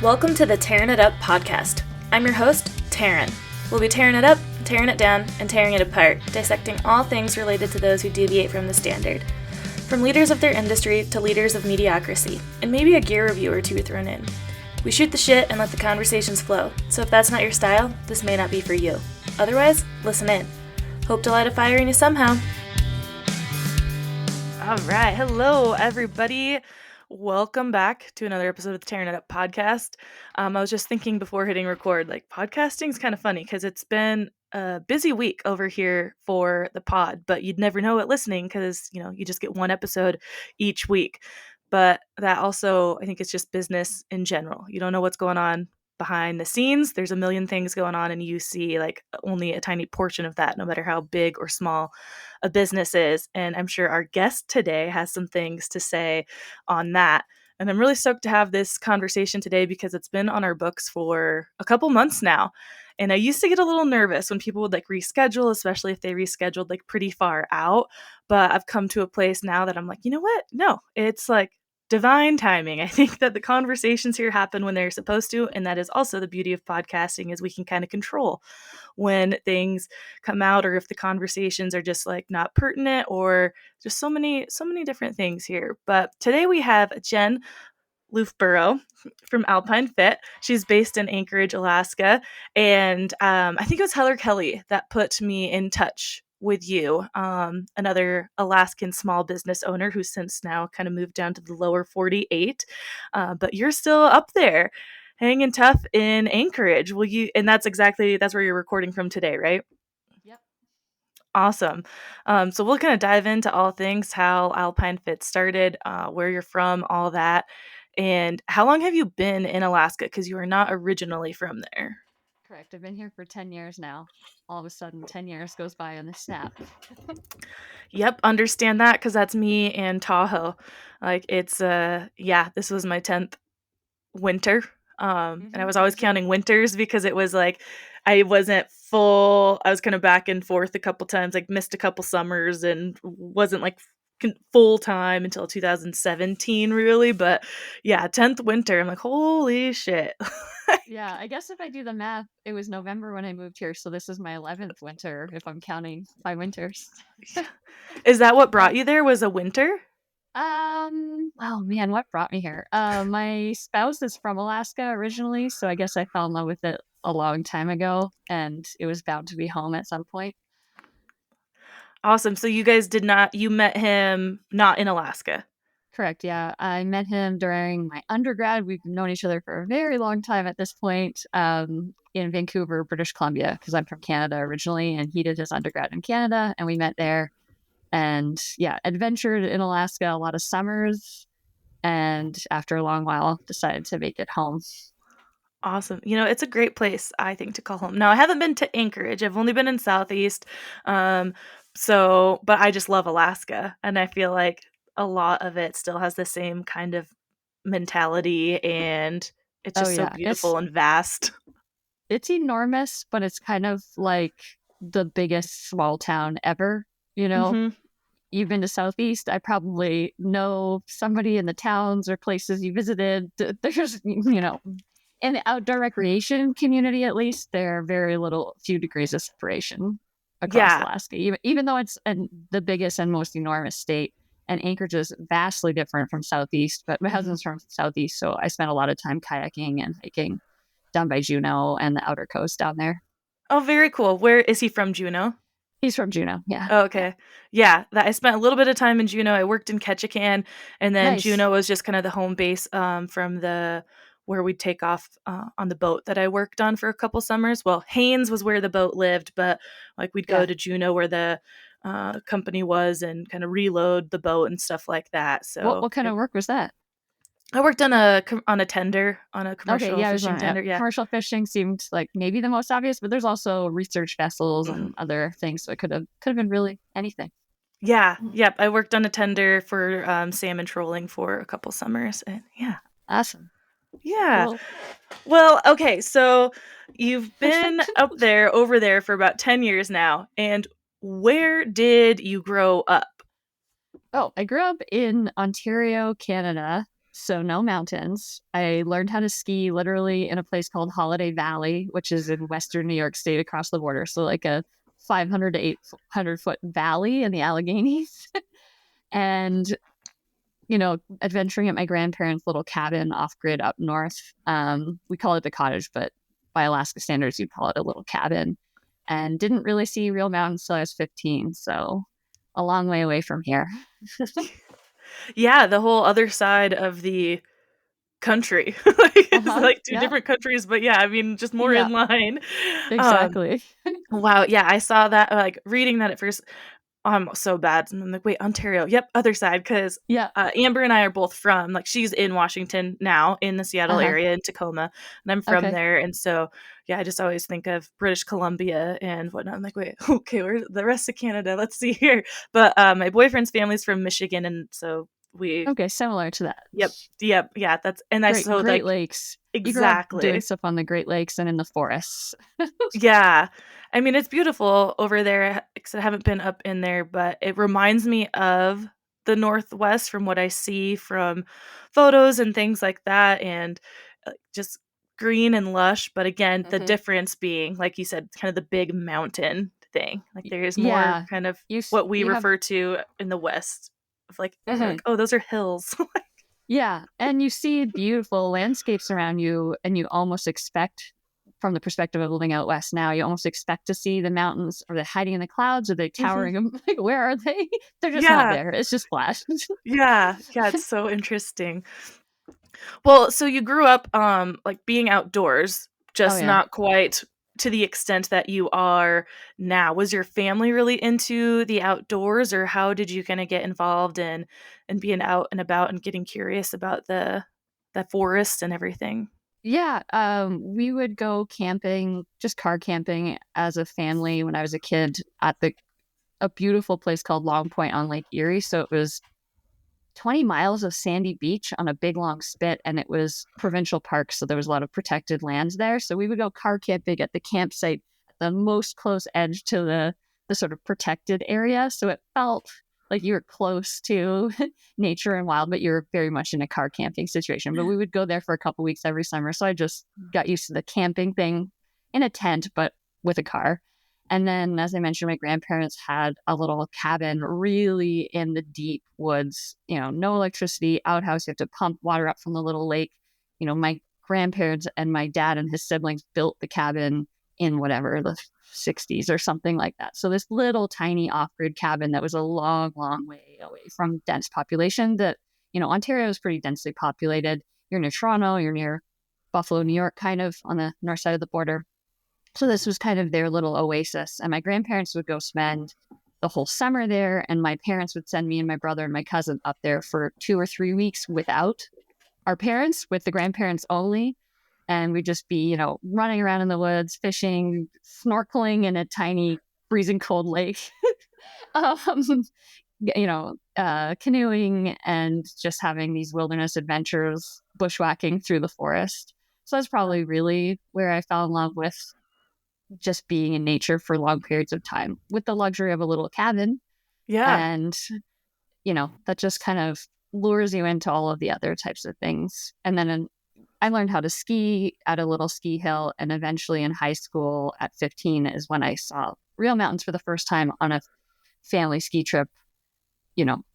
Welcome to the Tearing It Up podcast. I'm your host, Taryn. We'll be tearing it up, tearing it down, and tearing it apart, dissecting all things related to those who deviate from the standard. From leaders of their industry to leaders of mediocrity, and maybe a gear review or two thrown in. We shoot the shit and let the conversations flow, so if that's not your style, this may not be for you. Otherwise, listen in. Hope to light a fire in you somehow. All right, hello everybody. Welcome back to another episode of the Tearing It Up podcast. I was just thinking before hitting record, podcasting is kind of funny because it's been a busy week over here for the pod, but you'd never know it listening because, you just get one episode each week. But that also, I think it's just business in general. You don't know what's going on behind the scenes. There's a million things going on and you see only a tiny portion of that, no matter how big or small a business is. And I'm sure our guest today has some things to say on that. And I'm really stoked to have this conversation today because it's been on our books for a couple months now. And I used to get a little nervous when people would reschedule, especially if they rescheduled pretty far out. But I've come to a place now that I'm like, you know what? No, it's divine timing. I think that the conversations here happen when they're supposed to. And that is also the beauty of podcasting, is we can kind of control when things come out or if the conversations are just not pertinent or just so many different things here. But today we have Jen Loofborough from Alpine Fit. She's based in Anchorage, Alaska. And I think it was Heather Kelly that put me in touch with you, another Alaskan small business owner who's since now kind of moved down to the lower 48. But you're still up there hanging tough in Anchorage. And that's where you're recording from today, right? Yep. Awesome. So we'll kind of dive into all things, how Alpine Fit started, where you're from, all that. And how long have you been in Alaska? Because you are not originally from there. Correct. I've been here for 10 years now. All of a sudden, 10 years goes by on the snap. Yep, understand that because that's me and Tahoe. This was my 10th winter. And I was always counting winters because it was I wasn't full. I was kind of back and forth a couple times, missed a couple summers and wasn't full time until 2017 really. But yeah, 10th winter. I'm like, holy shit. Yeah, I guess if I do the math, it was November when I moved here. So this is my 11th winter if I'm counting my winters. Is that what brought you there, was a winter? Oh man, what brought me here? My spouse is from Alaska originally, so I guess I fell in love with it a long time ago and it was bound to be home at some point. Awesome. So you met him not in Alaska? Correct, yeah. I met him during my undergrad. We've known each other for a very long time at this point, in Vancouver, British Columbia, because I'm from Canada originally, and he did his undergrad in Canada, and we met there. And yeah, adventured in Alaska a lot of summers, and after a long while, decided to make it home. Awesome. It's a great place, I think, to call home. Now, I haven't been to Anchorage. I've only been in Southeast. But I just love Alaska. And I feel like a lot of it still has the same kind of mentality. And it's just so beautiful and vast. It's enormous, but it's kind of like the biggest small town ever, Mm-hmm. You've been to Southeast. I probably know somebody in the towns or places you visited. There's, in the outdoor recreation community, at least, there are very few degrees of separation across Alaska, even though it's the biggest and most enormous state. And Anchorage is vastly different from Southeast, but my husband's from Southeast, so I spent a lot of time kayaking and hiking down by Juneau and the outer coast down there. Oh, very cool. Where is he from, Juneau? He's from Juneau, yeah. Oh, okay. Yeah, I spent a little bit of time in Juneau. I worked in Ketchikan, and then Nice. Juneau was just kind of the home base from where we'd take off on the boat that I worked on for a couple summers. Well, Haines was where the boat lived, but we'd go to Juneau where the company was and kind of reload the boat and stuff like that. So what kind of work was that? I worked on a tender, on a commercial fishing tender. Yeah, commercial fishing seemed like maybe the most obvious, but there's also research vessels and other things, so it could have been really anything. Yeah, yep. I worked on a tender for salmon trolling for a couple summers, and yeah, awesome. Yeah. Well, okay, so you've been over there for about 10 years now, and where did you grow up? Oh, I grew up in Ontario, Canada. So no mountains. I learned how to ski literally in a place called Holiday Valley, which is in Western New York State across the border. So like a 500 to 800-foot valley in the Alleghenies. And, adventuring at my grandparents' little cabin off grid up north. We call it the cottage, but by Alaska standards, you'd call it a little cabin. And didn't really see real mountains till I was 15. So a long way away from here. Yeah, the whole other side of the country. Like, it's Uh-huh. like 2 Yeah. different countries, but yeah, I mean, just more Yeah. in line. Um, Exactly. wow, yeah, I saw that, like, reading that at first, I'm so bad, and I'm like, "Wait, Ontario, yep, other side," 'cause, Yeah. Amber and I are both from like, she's in Washington now, in the Seattle Uh-huh. area, in Tacoma, and I'm from Okay. there, and so, yeah, I just always think of British Columbia and whatnot. I'm like, "Wait, okay, where's the rest of Canada? Let's see here." But, my boyfriend's family's from Michigan, and so we Okay. Similar to that. yep, yep, yeah, that's and I Great so, Great like Lakes. You grew up doing exactly. stuff on the Great Lakes and in the forests. Yeah. I mean, it's beautiful over there, 'cause I haven't been up in there, but it reminds me of the Northwest from what I see from photos and things like that, and, just green and lush, but again, the Mhm. difference being, like you said, kind of the big mountain thing. Like, there is more Yeah. kind of You what we you have refer to in the West of, like we're Mhm. like, "Oh, those are hills." Yeah, and you see beautiful landscapes around you, and you almost expect, from the perspective of living out west now, you almost expect to see the mountains. Are they hiding in the clouds? Are they Mhm. towering? Like, where are they? They're just not Yeah. there. It's just flash. Yeah. Yeah, it's so interesting. Well, so you grew up, like, being outdoors, Oh, just yeah. not quite to the extent that you are now. Was your family really into the outdoors, or how did you kinda get involved in and being out and about and getting curious about the forest and everything? Yeah, we would go camping, just car camping as a family when I was a kid at a beautiful place called Long Point on Lake Erie. So it was 20 miles of sandy beach on a big long spit, and it was provincial park, so there was a lot of protected lands there. So we would go car camping at the campsite at the most close edge to the sort of protected area. So it felt like you were close to nature and wild, but you're very much in a car camping situation. But we would go there for a couple weeks every summer. So I just got used to the camping thing in a tent, but with a car. And then, as I mentioned, my grandparents had a little cabin really in the deep woods, no electricity, outhouse. You have to pump water up from the little lake. My grandparents and my dad and his siblings built the cabin in whatever, the 60s or something like that. So, this little tiny off grid cabin that was a long, long way away from dense population that, Ontario is pretty densely populated. You're near Toronto, you're near Buffalo, New York, kind of on the north side of the border. So this was kind of their little oasis. And my grandparents would go spend the whole summer there. And my parents would send me and my brother and my cousin up there for 2 or 3 weeks without our parents, with the grandparents only. And we'd just be, running around in the woods, fishing, snorkeling in a tiny freezing cold lake, um, canoeing, and just having these wilderness adventures, bushwhacking through the forest. So that's probably really where I fell in love with just being in nature for long periods of time with the luxury of a little cabin. Yeah. And, that just kind of lures you into all of the other types of things. And then I learned how to ski at a little ski hill. And eventually in high school at 15 is when I saw real mountains for the first time on a family ski trip.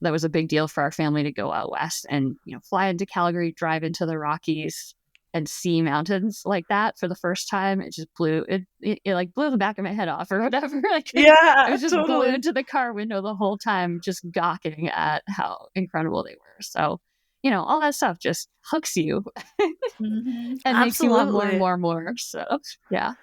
That was a big deal for our family to go out west and, fly into Calgary, drive into the Rockies and see mountains like that for the first time. It just it like blew the back of my head off or whatever. Like, I Yeah, was just totally. glued to the car window the whole time, just gawking at how incredible they were. So, all that stuff just hooks you Mhm. and makes you want more and Absolutely. more and more. So, yeah.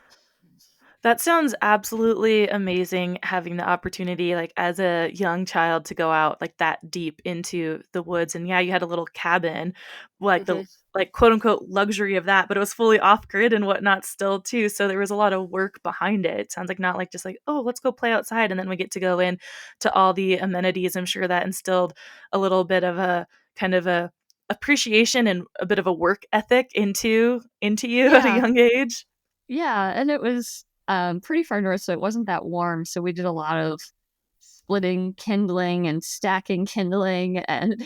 That sounds absolutely amazing having the opportunity, like, as a young child to go out, like, that deep into the woods, and yeah, you had a little cabin, like, the, Mhm. like, quote, unquote, "luxury" of that, but it was fully off grid and whatnot still too, so there was a lot of work behind it. It sounds like not like just like, "Oh, let's go play outside," and then we get to go in to all the amenities. I'm sure that instilled a little bit of a kind of a appreciation and a bit of a work ethic into you at a Yeah. young age. Yeah, and it was, pretty far north, so it wasn't that warm, so we did a lot of splitting kindling and stacking kindling and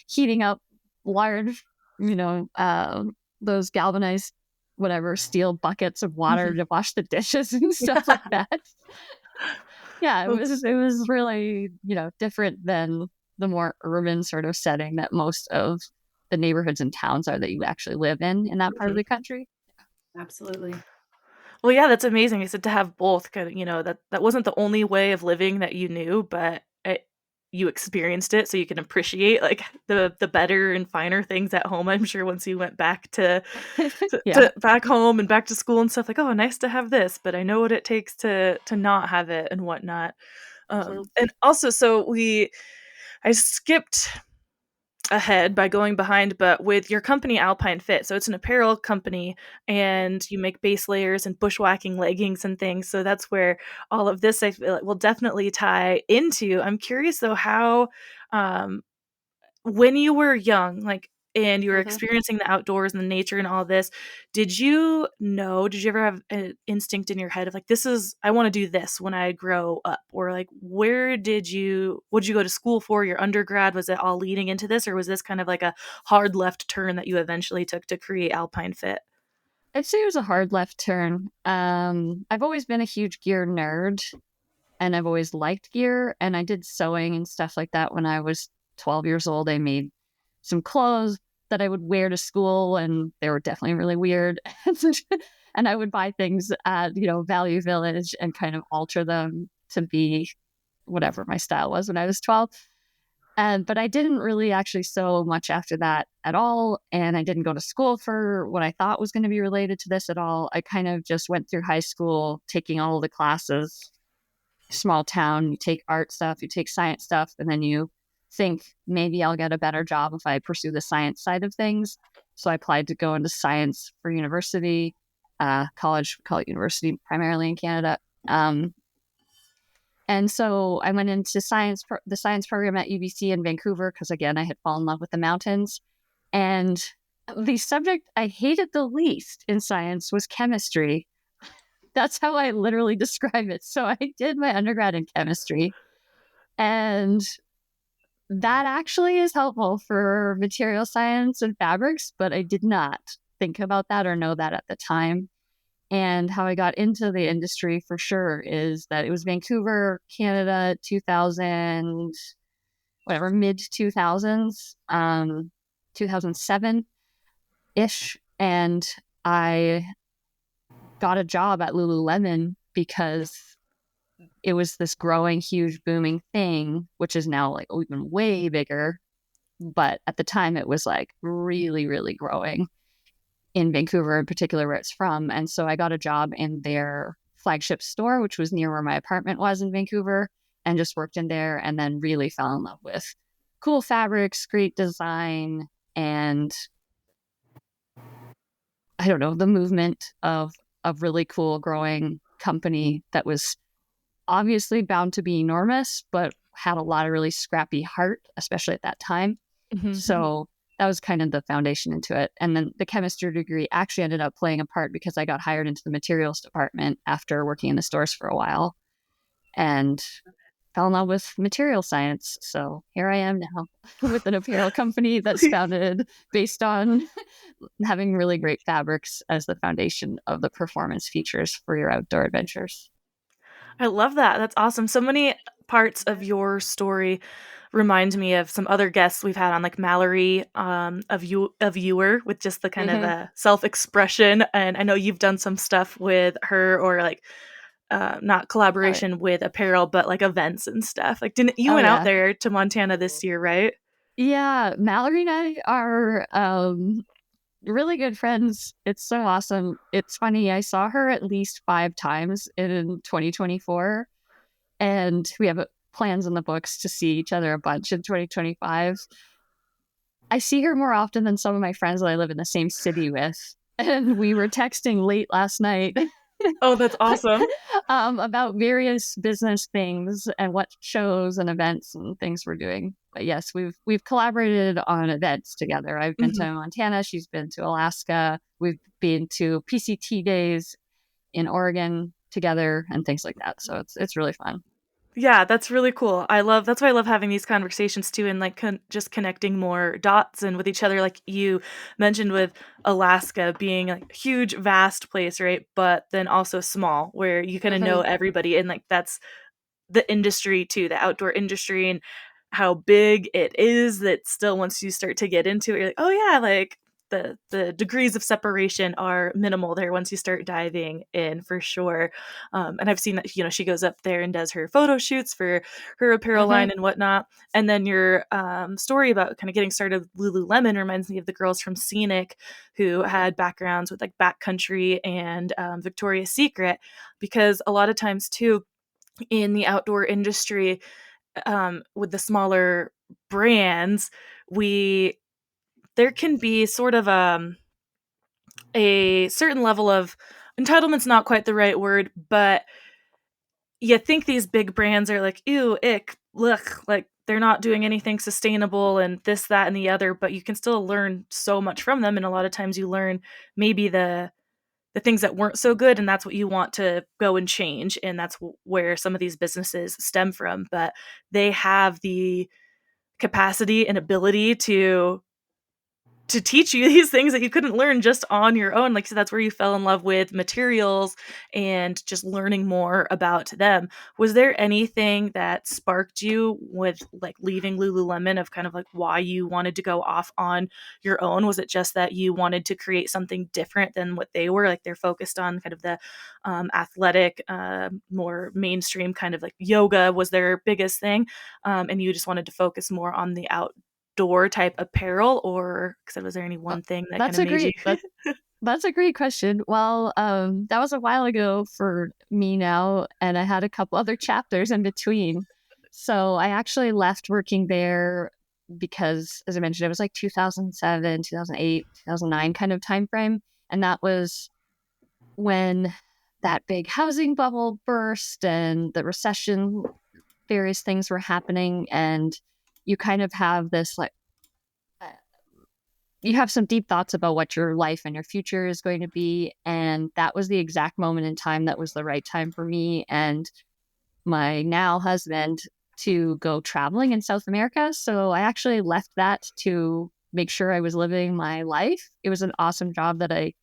heating up large those galvanized, whatever, steel buckets of water to wash the dishes and stuff like that. Yeah, That's it was really, different than the more urban sort of setting that most of the neighborhoods and towns are that you actually live in that part of mhm, the country. absolutely. Well, yeah, that's amazing. I said to have both, kind of, that wasn't the only way of living that you knew, but you experienced it, so you can appreciate like the better and finer things at home. I'm sure once you went back Yeah, to back home and back to school and stuff, like, oh, nice to have this, but I know what it takes to not have it and whatnot. And also, I skipped ahead by going behind, but with your company Alpine Fit. So it's an apparel company and you make base layers and bushwhacking leggings and things. So that's where all of this I feel like will definitely tie into. I'm curious though how um when you were young, like, and you were hmm experiencing the outdoors and the nature and all this, did you ever have an instinct in your head of like, I want to do this when I grow up? Or like, would you go to school for your undergrad? Was it all leading into this? Or was this kind of like a hard left turn that you eventually took to create Alpine Fit? I'd say it was a hard left turn. I've always been a huge gear nerd, and I've always liked gear, and I did sewing and stuff like that when I was 12 years old. I made some clothes that I would wear to school, and they were definitely really weird. And I would buy things at, Value Village and kind of alter them to be whatever my style was when I was 12. And but I didn't really actually sew much after that at all, and I didn't go to school for what I thought was going to be related to this at all. I kind of just went through high school taking all the classes. Small town, you take art stuff, you take science stuff, and then you think maybe I'll get a better job if I pursue the science side of things. So I applied to go into science for university, college, we call it university primarily in Canada. And so I went into the science program at UBC in Vancouver because, again, I had fallen in love with the mountains. And the subject I hated the least in science was chemistry. That's how I literally describe it. So I did my undergrad in chemistry, and that actually is helpful for material science and fabrics, but I did not think about that or know that at the time. And how I got into the industry for sure is that it was Vancouver, Canada, 2000, whatever, mid 2000s, 2007 ish. And I got a job at Lululemon because it was this growing, huge, booming thing, which is now like even way bigger. But at the time, it was like really, really growing in Vancouver, in particular, where it's from. And so I got a job in their flagship store, which was near where my apartment was in Vancouver, and just worked in there and then really fell in love with cool fabrics, great design, and I don't know, the movement of really cool growing company that was obviously bound to be enormous, but had a lot of really scrappy heart, especially at that time. Mhm. So that was kind of the foundation into it. And then the chemistry degree actually ended up playing a part because I got hired into the materials department after working in the stores for a while and fell in love with material science. So here I am now with an apparel company that's founded based on having really great fabrics as the foundation of the performance features for your outdoor adventures. I love that. That's awesome. So many parts of your story remind me of some other guests we've had on, like Mallory, a viewer with just the kind of Mm-hmm. self-expression. And I know you've done some stuff with her, or like not Oh, collaboration with apparel, but like events and stuff. Like, didn't you oh went out yeah. there to Montana this year, right? Yeah, Mallory and I are really good friends. It's so awesome. It's funny. I saw her at least 5 times in 2024, and we have plans in the books to see each other a bunch in 2025. I see her more often than some of my friends that I live in the same city with. And we were texting late last night Oh, that's awesome. about various business things and what shows and events and things we're doing. But yes, we've collaborated on events together. I've been to Mhm. Montana, she's been to Alaska. We've been to PCT days in Oregon together and things like that. So it's really fun. Yeah, that's really cool. That's why I love having these conversations too, and like just connecting more dots and with each other. Like you mentioned with Alaska being a huge, vast place, right? But then also small, where you kind of know Hmm. everybody, and like that's the industry too, the outdoor industry, and how big it is. That still, once you start to get into it, you're like, oh yeah, like the degrees of separation are minimal there once you start diving in, for sure. And I've seen that, she goes up there and does her photo shoots for her apparel Hmm. line and whatnot. And then your story about kind of getting started with Lululemon reminds me of the girls from Scenic who had backgrounds with like backcountry and Victoria's Secret, because a lot of times too in the outdoor industry, with the smaller brands, we there can be sort of a certain level of entitlement's not quite the right word, but you think these big brands are like, ew, ick, look, like they're not doing anything sustainable and this, that, and the other, but you can still learn so much from them. And a lot of times you learn maybe the things that weren't so good, and that's what you want to go and change, and that's where some of these businesses stem from. But they have the capacity and ability to teach you these things that you couldn't learn just on your own. Like, so that's where you fell in love with materials and just learning more about them. Was there anything that sparked you with like leaving Lululemon, of kind of like why you wanted to go off on your own? Was it just that you wanted to create something different than what they were? Like they're focused on kind of the athletic, more mainstream kind of like yoga was their biggest thing. And you just wanted to focus more on the outdoor type apparel, or because was there any Uh, one thing that kind that's of a made you great that's a great question. Well, that was a while ago for me now, and I had a couple other chapters in between. So I actually left working there because, as I mentioned, it was like 2007, 2008, 2009 kind of time frame, and that was when that big housing bubble burst and the recession, various things were happening, and you kind of have this like you have some deep thoughts about what your life and your future is going to be. And that was the exact moment in time that was the right time for me and my now husband to go traveling in South America. So I actually left that to make sure I was living my life. It was an awesome job that I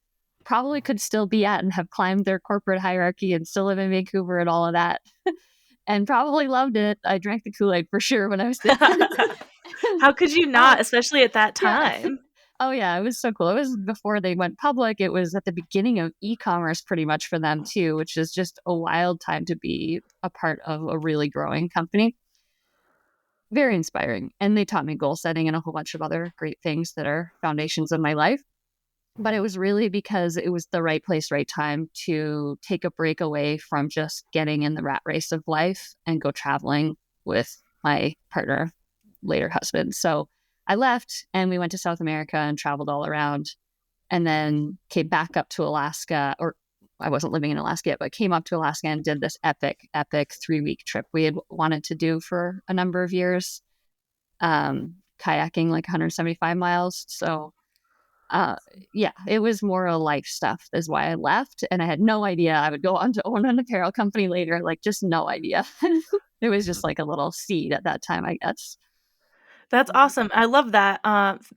probably could still be at and have climbed their corporate hierarchy and still live in Vancouver and all of that. And probably loved it. I drank the Kool-Aid for sure when I was there. how could you uh, not, especially at that yeah. time? Oh yeah, it was so cool. It was before they went public. It was at the beginning of e-commerce pretty much for them too, which is just a wild time to be a part of a really growing company. Very inspiring. And they taught me goal setting and a whole bunch of other great things that are foundations of my life. But it was really because it was the right place, right time to take a break away from just getting in the rat race of life and go traveling with my partner, later husband. So I left and we went to South America and traveled all around and then came back up to Alaska, or I wasn't living in Alaska yet, but came up to Alaska and did this epic 3 week trip we had wanted to do for a number of years, kayaking like 175 miles. So, uh, yeah, it was more a life stuff is why I left. And I had no idea I would go on to own an apparel company later, like just no idea. It was just like a little seed at that time, I guess. That's awesome. I love that,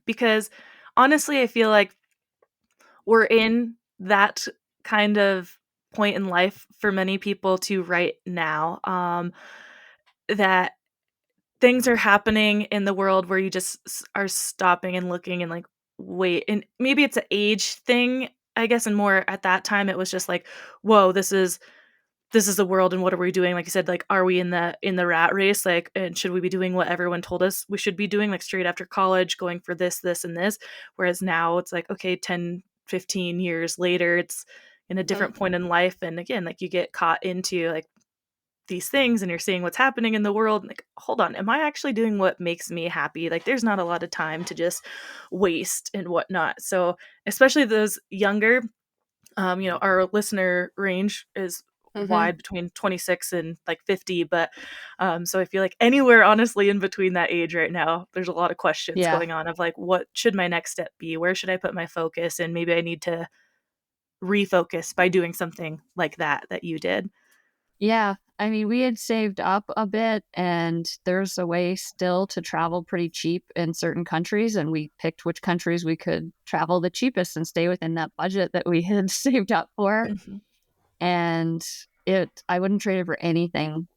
because honestly, I feel like we're in that kind of point in life for many people to right now, that things are happening in the world where you just are stopping and looking and like, wait, and maybe it's an age thing, I guess, and more at that time it was just like, whoa, this is the world, and what are we doing? Like you said, like, are we in the rat race? Like, and should we be doing what everyone told us we should be doing, like straight after college, going for this, and this? Whereas now it's like, okay, 10, 15 years later, it's in a Mhm. different point in life. And again, like you get caught into like these things and you're seeing what's happening in the world. And like, hold on, am I actually doing what makes me happy? Like there's not a lot of time to just waste and whatnot. So especially those younger, our listener range is Mhm. wide between 26 and like 50, but so I feel like anywhere honestly in between that age right now, there's a lot of questions Yeah. going on of like, what should my next step be? Where should I put my focus? And maybe I need to refocus by doing something like that you did. Yeah. I mean, we had saved up a bit, and there's a way still to travel pretty cheap in certain countries. And we picked which countries we could travel the cheapest and stay within that budget that we had saved up for. Mhm. And I wouldn't trade it for anything.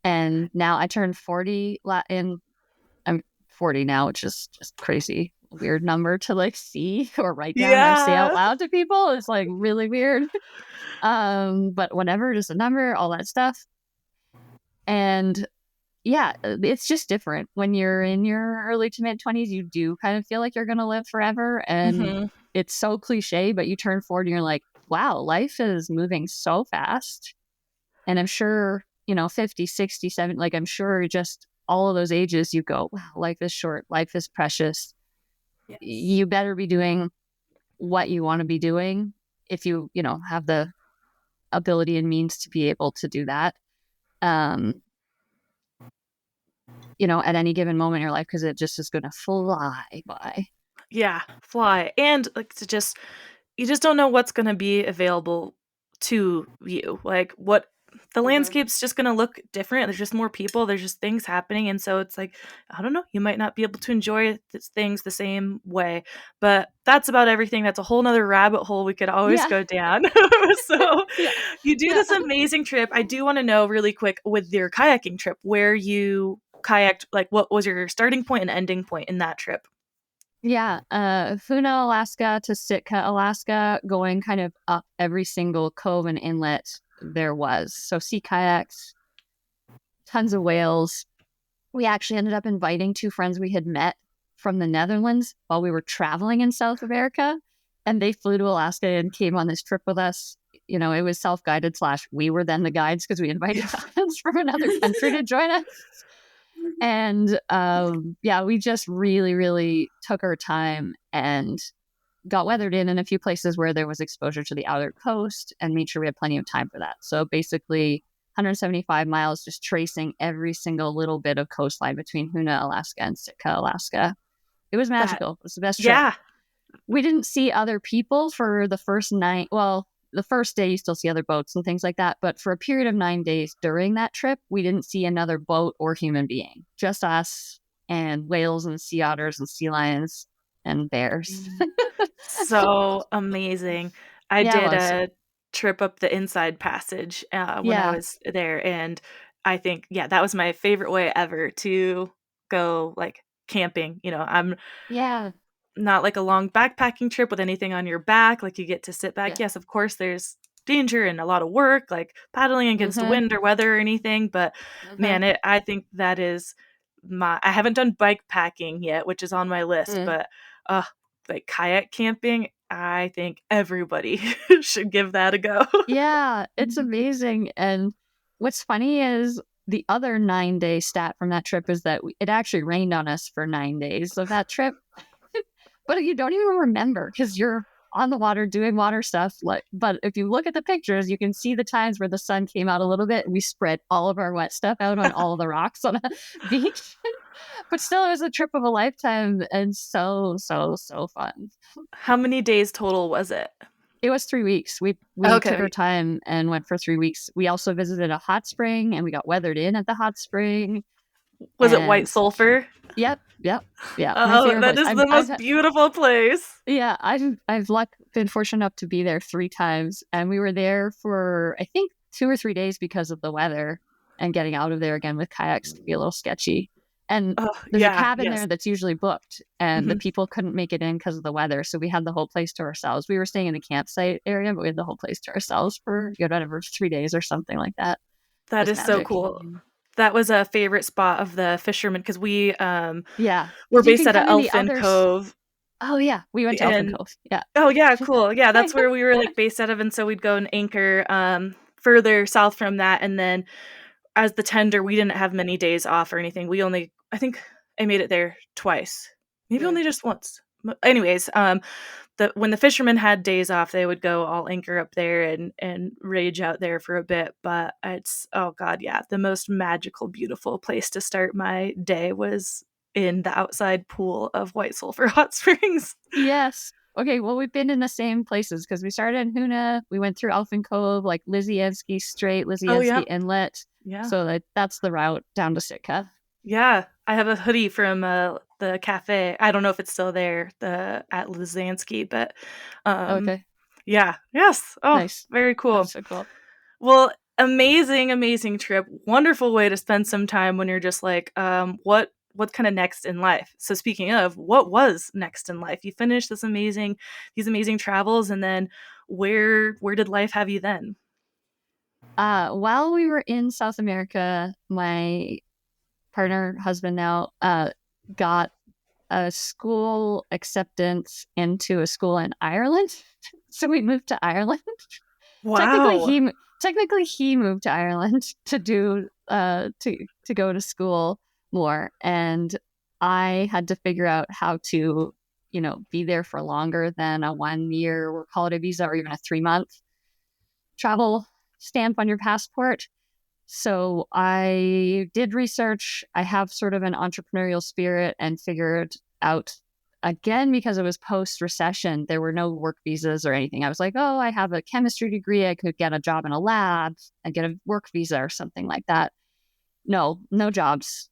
And now I turned 40 in, I'm 40 now, which is just crazy. Weird number to like see or write down or say out Yeah. loud to people. It's like really weird. But whatever, just a number, all that stuff. And yeah, it's just different. When you're in your early to mid 20s, you do kind of feel like you're going to live forever. And Mhm. it's so cliche, but you turn 40 and you're like, wow, life is moving so fast. And I'm sure, 50, 60, 70, like I'm sure just all of those ages, you go, wow, life is short, life is precious. Yes. You better be doing what you want to be doing if you, have the ability and means to be able to do that. Um, at any given moment in your life, because it just is going to fly by. Yeah, fly. And like to just you just don't know what's gonna be available to you. Like what the Mhm. landscape's just gonna look different. There's just more people, there's just things happening. And so it's like, I don't know, you might not be able to enjoy things the same way. But that's about everything. That's a whole nother rabbit hole we could always Yeah. go down. So Yeah. you do Yeah. this amazing trip. I do want to know really quick with your kayaking trip where you kayaked, like what was your starting point and ending point in that trip? Yeah. Funa, Alaska to Sitka, Alaska, going kind of up every single cove and inlet there was. So sea kayaks, tons of whales. We actually ended up inviting two friends we had met from the Netherlands while we were traveling in South America. And they flew to Alaska and came on this trip with us. It was self guided, slash, we were then the guides because we invited friends from another country to join us. And yeah, we just really, really took our time and got weathered in a few places where there was exposure to the outer coast and made sure we had plenty of time for that. So basically, 175 miles just tracing every single little bit of coastline between Hoona, Alaska and Sitka, Alaska. It was That magical. It was the best trip. yeah. We didn't see other people for the first night. Well, the first day you still see other boats and things like that. But for a period of 9 days during that trip, we didn't see another boat or human being, just us and whales and sea otters and sea lions and bears. So amazing. I Yeah, it did was. a trip up the Inside Passage, when I Yeah. was there, and I think, yeah, that was my favorite way ever to go, like, camping. I'm Yeah. not like a long backpacking trip with anything on your back, like, you get to sit back. Yeah. Yes, of course, there's danger and a lot of work, like paddling against Mhm. wind or weather or anything, but Mhm. man, I think that is I haven't done bike packing yet, which is on my list, Mm. but, uh, like, kayak camping, I think everybody should give that a go. Yeah, it's amazing. And what's funny is the other 9-day stat from that trip is that it actually rained on us for 9 days of that trip. But you don't even remember because you're on the water doing water stuff. Like, but if you look at the pictures, you can see the times where the sun came out a little bit and we spread all of our wet stuff out on all of the rocks on a beach. But still, it was a trip of a lifetime and so, so, so fun. How many days total was it? It was 3 weeks. We took our Okay. time and went for 3 weeks. We also visited a hot spring, and we got weathered in at the hot spring, Was it White and Sulphur? yep, yep, yeah, my Oh, favorite that place. is the most beautiful place. Yeah, been fortunate enough to be there 3 times, and we were there for, I think, 2 or 3 days because of the weather, and getting out of there again with kayaks could be a little sketchy. And Oh, there's a yeah, cabin yes. there that's usually booked, and the Mhm. people couldn't make it in because of the weather, so we had the whole place to ourselves. We were staying in a campsite area, but we had the whole place to ourselves for, whatever, 3 days or something like that. It That was is so magic. cool. That was a favorite spot of the fishermen because we, Yeah, were because you based can at a come in the Elfin others. Cove, Oh, yeah, we went to Elfin and Cove. Yeah. oh, yeah, cool. Yeah, that's where we were, like, based out of, and so we'd go and anchor, further south from that, and then as the tender, we didn't have many days off or anything. We only I think I made it there twice, maybe Mm. only just once. Anyways, when the fishermen had days off, they would go all anchor up there and rage out there for a bit. But it's oh god, yeah, the most magical, beautiful place to start my day was in the outside pool of White Sulphur Hot Springs. Yes. Okay, well, we've been in the same places because we started in Huna. We went through Elfin Cove, like Lizieski Strait, Oh, Lizieski yeah. Inlet. Yeah. So that's the route down to Sitka. Yeah. I have a hoodie from, the cafe. I don't know if it's still there, the at Lizansky, but, um, Okay, yeah. Yes. Oh, nice. very That's cool. so cool. Well, amazing, amazing trip. Wonderful way to spend some time when you're just like, what's kinda next in life? So speaking of, what was next in life? You finished these amazing travels, and then where did life have you then? While we were in South America, my partner, husband now, got a school acceptance into a school in Ireland. So we moved to Ireland. technically Wow. he technically he moved to Ireland to do to go to school more, and I had to figure out how to be there for longer than a 1 year holiday visa or even a 3 month travel stamp on your passport. So I did research. I have sort of an entrepreneurial spirit and figured out again, because it was post recession, there were no work visas or anything. I was like, oh, I have a chemistry degree. I could get a job in a lab and get a work visa or something like that. No, no jobs,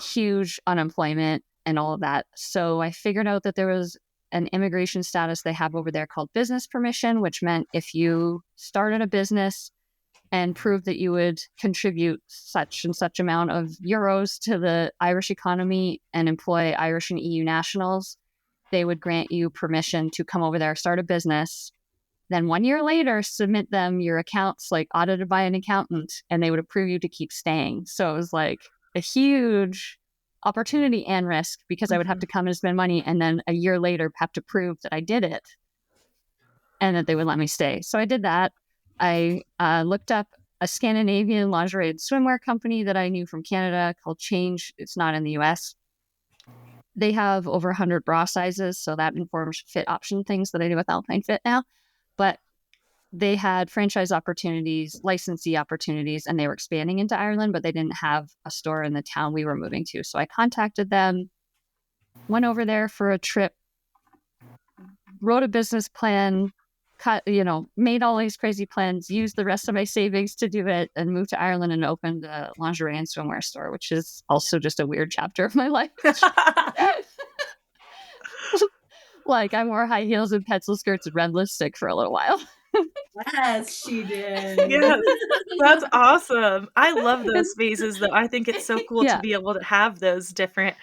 huge unemployment and all of that. So I figured out that there was an immigration status they have over there called business permission, which meant if you started a business and prove that you would contribute such and such amount of euros to the Irish economy and employ Irish and EU nationals, they would grant you permission to come over there, start a business. Then 1 year later, submit them your accounts, like audited by an accountant, and they would approve you to keep staying. So it was like a huge opportunity and risk because I would have Mhm. to come and spend money and then a year later have to prove that I did it and that they would let me stay. So I did that. I looked up a Scandinavian lingerie and swimwear company that I knew from Canada called Change. It's not in the US. They have over 100 bra sizes, so that informs fit option things that I do with Alpine Fit now. But they had franchise opportunities, licensee opportunities, and they were expanding into Ireland, but they didn't have a store in the town we were moving to. So I contacted them, went over there for a trip, wrote a business plan, made all these crazy plans, used the rest of my savings to do it, and moved to Ireland and opened a lingerie and swimwear store, which is also just a weird chapter of my life. Like I wore high heels and pencil skirts and red lipstick for a little while. Yes, she did. Yes, that's awesome. I love those phases, though. I think it's so cool to Yeah, be able to have those different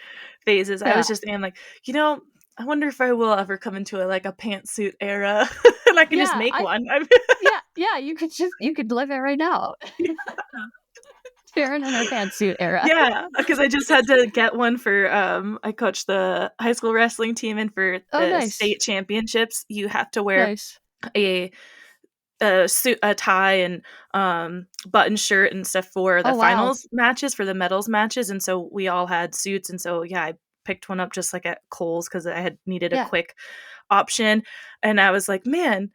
phases. I yeah, was just saying, like, I wonder if I will ever come into a pantsuit era, and I can just yeah. make I one. I yeah. You could live it right now. Sharon in her pantsuit era. Yeah, because I just had to get one for, I coached the high school wrestling team, and for Oh, the nice, state championships, you have to wear nice. a suit, a tie, and button shirt and stuff for the Oh, wow. finals matches, for the medals matches, and so we all had suits, and so yeah, I picked one up just like at Kohl's because I had needed a Yeah, quick option, and I was like, man,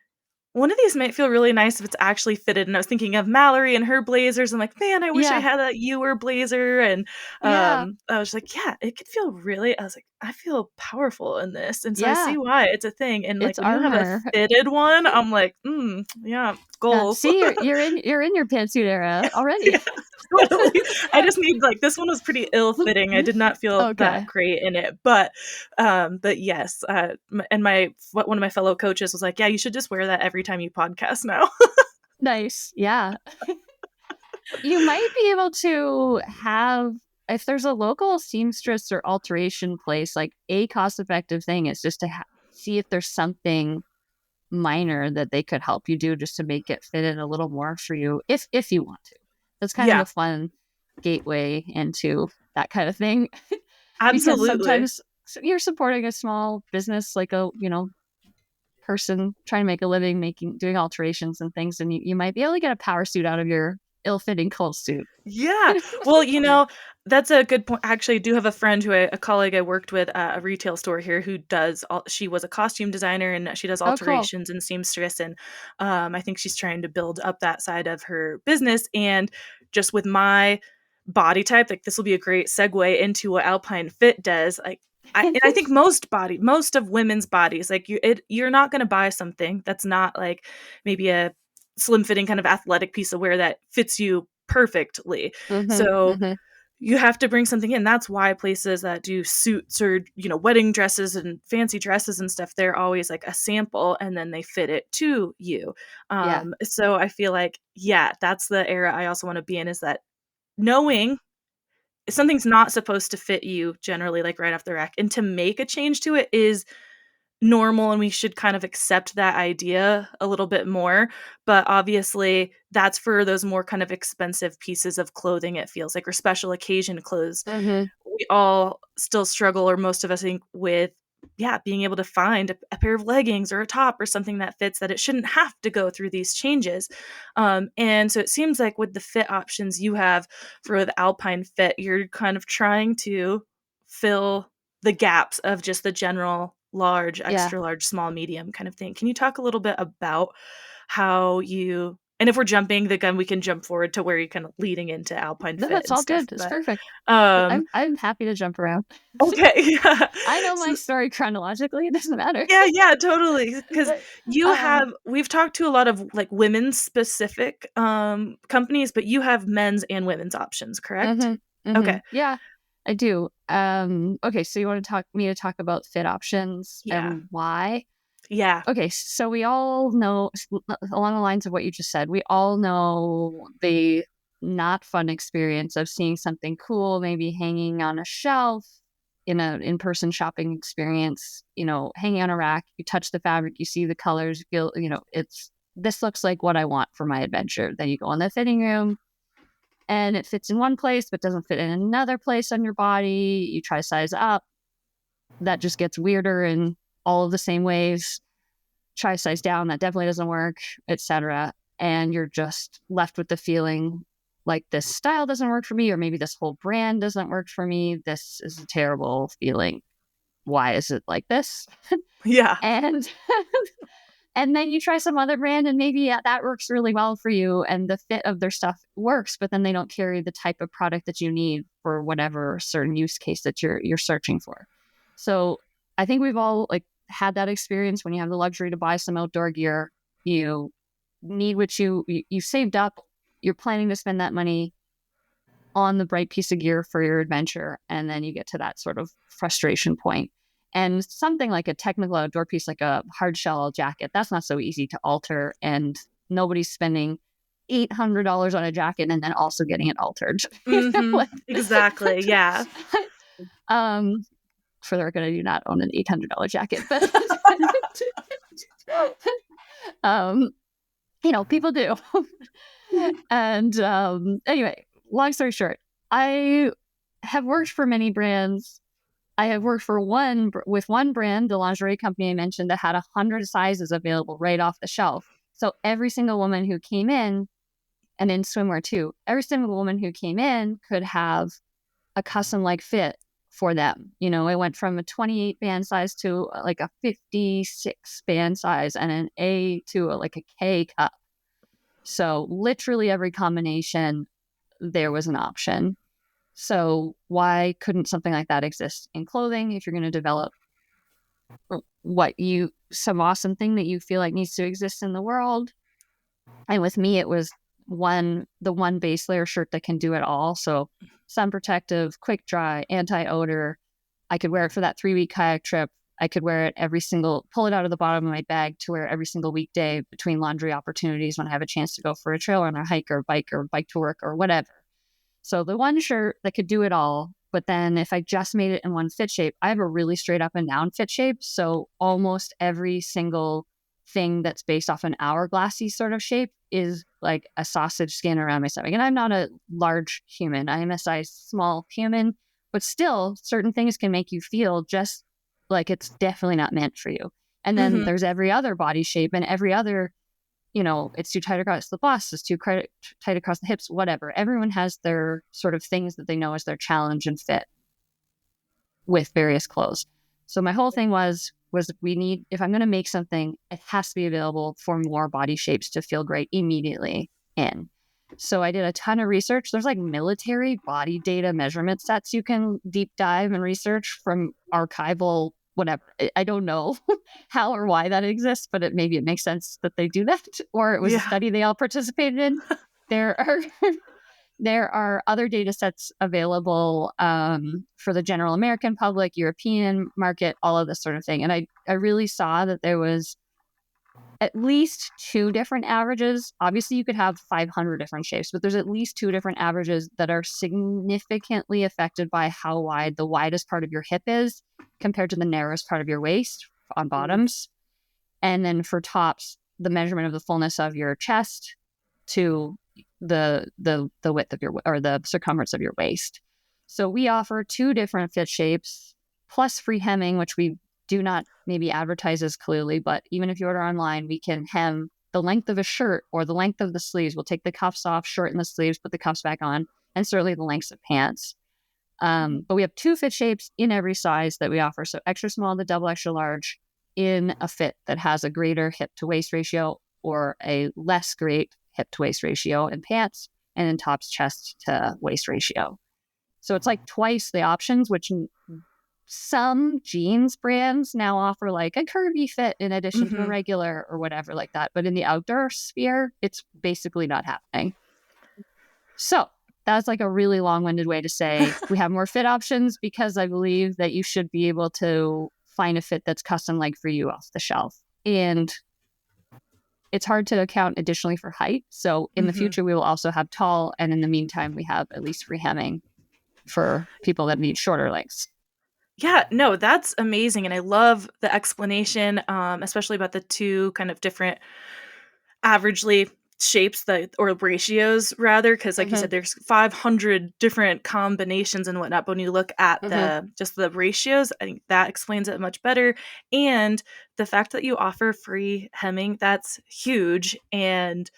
one of these might feel really nice if it's actually fitted, and I was thinking of Mallory and her blazers. I'm like, "Man, I wish I yeah, had a Ewer blazer," and, yeah, I was like, "Yeah, it could feel really." I was like, "I feel powerful in this," and so I yeah. see why it's a thing, and, like, It's when you have a armor. fitted one, I'm like, yeah, Yeah. goals." See, you're in your pantsuit era Yeah, already. totally. I just need this one was pretty ill-fitting, I did not feel that Okay. great in it, but yes, one of my fellow coaches was like, "Yeah, you should just wear that every time you podcast now." Nice. Yeah. You might be able to have, if there's a local seamstress or alteration place, like a cost effective thing is just to see if there's something minor that they could help you do just to make it fit in a little more for you if you want to. That's kind of Yeah, a fun gateway into that kind of thing because absolutely. sometimes you're supporting a small business like a, person trying to make a living doing alterations and things, and you might be able to get a power suit out of your ill-fitting cold suit. Yeah. Well, that's a good point. Actually, I do have a friend a colleague I worked with at a retail store here who she was a costume designer, and she does Oh, cool. alterations and seamstress, and I think she's trying to build up that side of her business. And just with my body type, like this will be a great segue into what Alpine Fit does. Like And I think most of women's bodies, like you're not going to buy something that's not like maybe a slim fitting kind of athletic piece of wear that fits you perfectly. So you have to bring something in. That's why places that do suits or, wedding dresses and fancy dresses and stuff, they're always like a sample and then they fit it to you. Yeah. So I feel like, yeah, that's the era I also want to be in, is that knowing something's not supposed to fit you generally, like right off the rack, and to make a change to it is normal, and we should kind of accept that idea a little bit more. But obviously that's for those more kind of expensive pieces of clothing, it feels like, or special occasion clothes. We all still struggle, or most of us, think, with being able to find a pair of leggings or a top or something that fits, that it shouldn't have to go through these changes. And so it seems like with the fit options you have for the Alpine Fit, you're kind of trying to fill the gaps of just the general large, Yeah. extra large, small, medium kind of thing. Can you talk a little bit about how you, and if we're jumping the gun, we can jump forward to where you're kind of leading into Alpine No, Fit that's and all stuff. good. It's But perfect. um I'm happy to jump around. okay. Yeah. I know my So, story chronologically. It doesn't matter. yeah, totally. Because Um, we've talked to a lot of like women's specific companies, but you have men's and women's options, correct? Okay. Yeah, I do. Okay, so you want to talk about fit options Yeah. and why? Yeah. Okay, so we all know, along the lines of what you just said, we all know the not fun experience of seeing something cool, maybe hanging on a shelf in a in-person shopping experience, hanging on a rack, you touch the fabric, you see the colors, you feel, this looks like what I want for my adventure. Then you go in the fitting room and it fits in one place, but doesn't fit in another place on your body. You try size up, that just gets weirder in all of the same ways. Try size down, that definitely doesn't work, etc. And you're just left with the feeling like this style doesn't work for me, or maybe this whole brand doesn't work for me. This is a terrible feeling. Why is it like this? Yeah. And and then you try some other brand and maybe that works really well for you and the fit of their stuff works, but then they don't carry the type of product that you need for whatever certain use case that you're searching for. So I think we've all like had that experience when you have the luxury to buy some outdoor gear. You need what you saved up, you're planning to spend that money on the right piece of gear for your adventure, and then you get to that sort of frustration point. And something like a technical outdoor piece, like a hard shell jacket, that's not so easy to alter, and nobody's spending $800 on a jacket and then also getting it altered. Exactly. Yeah. um, for the record, I do not own an $800 jacket, but um, people do. And anyway, long story short, I have worked for many brands. I have worked for with one brand, the lingerie company I mentioned, that had 100 sizes available right off the shelf. So every single woman who came in, and in swimwear too, every single woman who came in could have a custom like fit for them. It went from a 28 band size to like a 56 band size and an A to like a K cup. So literally every combination, there was an option. So why couldn't something like that exist in clothing if you're going to develop some awesome thing that you feel like needs to exist in the world? And with me, it was the one base layer shirt that can do it all. So sun protective, quick dry, anti-odor. I could wear it for that 3-week kayak trip. I could wear it pull it out of the bottom of my bag to wear every single weekday between laundry opportunities when I have a chance to go for a trail or a hike or bike to work or whatever. So the one shirt that could do it all, but then if I just made it in one fit shape, I have a really straight up and down fit shape. So almost every single thing that's based off an hourglassy sort of shape is like a sausage skin around my stomach. And I'm not a large human. I am a size small human, but still certain things can make you feel just like it's definitely not meant for you. And then there's every other body shape and every other, it's too tight across the bust, it's too tight across the hips, whatever. Everyone has their sort of things that they know as their challenge and fit with various clothes. So my whole thing was if I'm going to make something, it has to be available for more body shapes to feel great immediately in. So I did a ton of research. There's like military body data measurement sets you can deep dive and research from archival, whatever. I don't know how or why that exists, but maybe it makes sense that they do that, or it was a Yeah. study they all participated in. There are there are other data sets available for the general American public, European market, all of this sort of thing. And I really saw that there was at least two different averages. Obviously, you could have 500 different shapes, but there's at least two different averages that are significantly affected by how wide the widest part of your hip is compared to the narrowest part of your waist on bottoms. And then for tops, the measurement of the fullness of your chest to the width of your, or the circumference of your waist. So we offer two different fit shapes plus free hemming, which we do not maybe advertise as clearly, but even if you order online, we can hem the length of a shirt or the length of the sleeves. We'll take the cuffs off, shorten the sleeves, put the cuffs back on, and certainly the lengths of pants. But we have two fit shapes in every size that we offer. So extra small to double extra large in a fit that has a greater hip to waist ratio or a less great hip to waist ratio in pants, and in tops chest to waist ratio. So it's like twice the options, which some jeans brands now offer like a curvy fit in addition to a regular or whatever like that. But in the outdoor sphere, it's basically not happening. So that's like a really long-winded way to say we have more fit options because I believe that you should be able to find a fit that's custom like for you off the shelf. And it's hard to account additionally for height. So in the future, we will also have tall. And in the meantime, we have at least free hemming for people that need shorter legs. Yeah, no, that's amazing. And I love the explanation, especially about the two kind of different averagely shapes or ratios rather, because like you said, there's 500 different combinations and whatnot. But when you look at just the ratios, I think that explains it much better. And the fact that you offer free hemming, that's huge and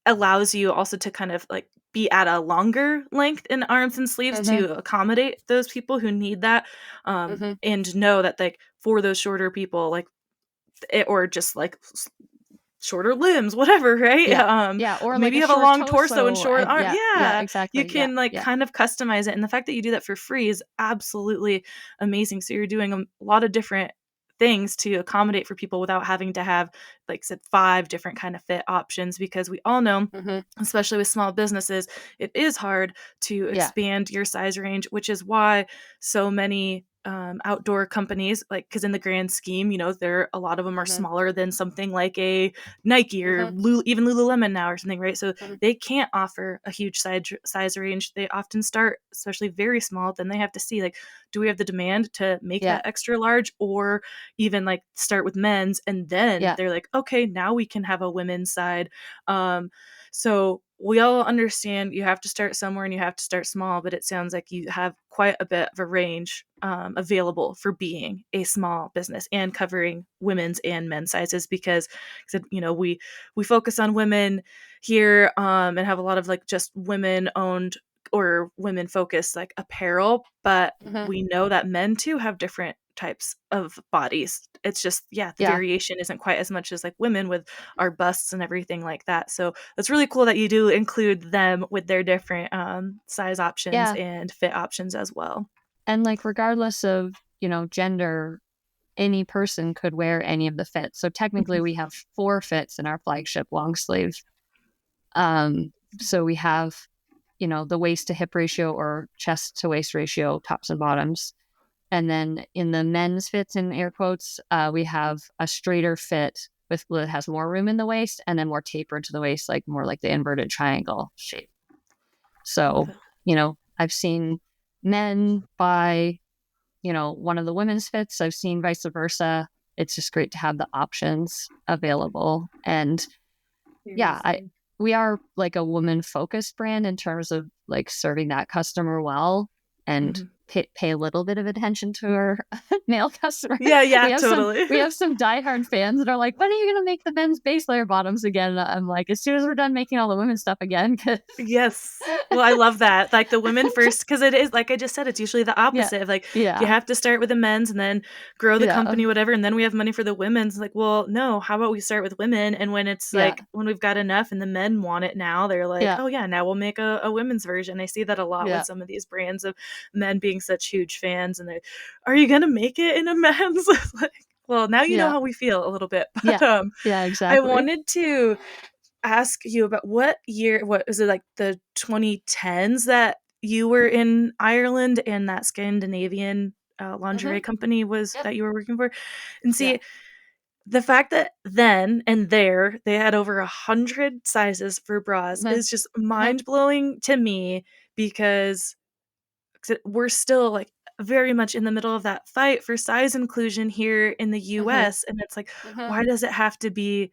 allows you also to kind of like be at a longer length in arms and sleeves to accommodate those people who need that, and know that like for those shorter people, like or just like shorter limbs, whatever, right? Yeah, or Maybe like you a have a short long torso and torso. short arm. Yeah, You exactly. can like kind of customize it, and the fact that you do that for free is absolutely amazing. So you're doing a lot of different things to accommodate for people without having to have, like I said, 5 different kind of fit options, because we all know, especially with small businesses, it is hard to expand your size range, which is why so many outdoor companies, like, because in the grand scheme, you know, a lot of them are smaller than something like a Nike or even Lululemon now or something, right? So they can't offer a huge size range. They often start, especially very small. Then they have to see, like, do we have the demand to make that extra large, or even like start with men's, and then they're like, okay, now we can have a women's side. So we all understand you have to start somewhere and you have to start small, but it sounds like you have quite a bit of a range available for being a small business and covering women's and men's sizes, because you know, we focus on women here, and have a lot of like just women owned or women focused like apparel, but we know that men too have different types of bodies. It's just, the variation isn't quite as much as like women with our busts and everything like that. So it's really cool that you do include them with their different size options and fit options as well. And like, regardless of, you know, gender, any person could wear any of the fits. So technically we have 4 fits in our flagship long sleeve. So we have, you know, the waist to hip ratio or chest to waist ratio, tops and bottoms. And then in the men's fits, in air quotes, we have a straighter fit that has more room in the waist and then more taper to the waist, like more like the inverted triangle shape. So, you know, I've seen men buy, you know, one of the women's fits. I've seen vice versa. It's just great to have the options available. And we are like a woman focused brand in terms of like serving that customer well. And pay a little bit of attention to our male customer. Yeah, We totally. have some diehard fans that are like, when are you going to make the men's base layer bottoms again? And I'm like, as soon as we're done making all the women's stuff again. 'Cause Yes. Well, I love that. Like the women first, because it is like I just said, it's usually the yeah, opposite of like you yeah, have to start with the men's and then grow the yeah, company, whatever, and then we have money for the women's. Like, well, no, how about we start with women? And when it's yeah, like when we've got enough and the men want it now, they're like, yeah, oh yeah, now we'll make a women's version. I see that a lot with yeah, some of these brands of men being such huge fans and they are you gonna make it in a men's? Like, well, now you know yeah, how we feel a little bit. yeah, But yeah, I exactly. wanted to ask you about what year what is it like the 2010s that you were in Ireland and that Scandinavian, lingerie Hmm. company was Yep. that you were working for? And Yeah. see, the fact that then and there they had over 100 sizes for bras Hmm. is just Hmm. mind-blowing to me because we're still, like, very much in the middle of that fight for size inclusion here in the Hmm. US, and it's like, Hmm. why does it have to be